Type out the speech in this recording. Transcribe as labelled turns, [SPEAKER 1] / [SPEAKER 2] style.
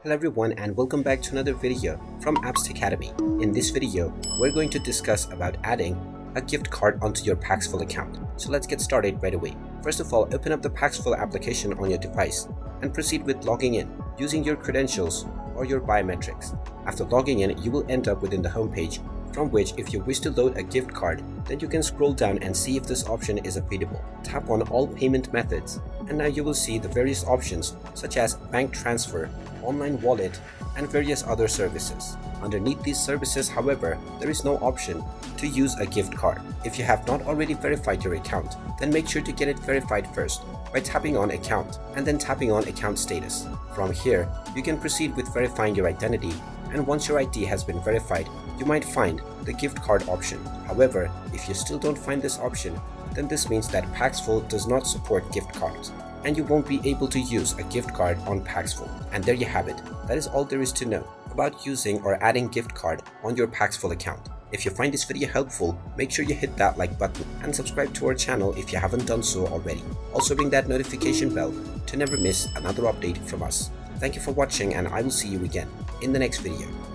[SPEAKER 1] Hello everyone and welcome back to another video from Apps Academy. In this video, we're going to discuss about adding a gift card onto your Paxful account. So let's get started right away. First of all, open up the Paxful application on your device and proceed with logging in using your credentials or your biometrics. After logging in, you will end up within the homepage, from which if you wish to load a gift card, then you can scroll down and see if this option is available. Tap on all payment methods and now you will see the various options such as bank transfer, online wallet, and various other services. Underneath these services, however, there is no option to use a gift card. If you have not already verified your account, then make sure to get it verified first by tapping on account and then tapping on account status. From here, you can proceed with verifying your identity, and once your ID has been verified, you might find the gift card option. However, if you still don't find this option, then this means that Paxful does not support gift cards and you won't be able to use a gift card on Paxful. And there you have it. That is all there is to know about using or adding gift card on your Paxful account. If you find this video helpful, make sure you hit that like button and subscribe to our channel if you haven't done so already. Also ring that notification bell to never miss another update from us. Thank you for watching and I will see you again in the next video.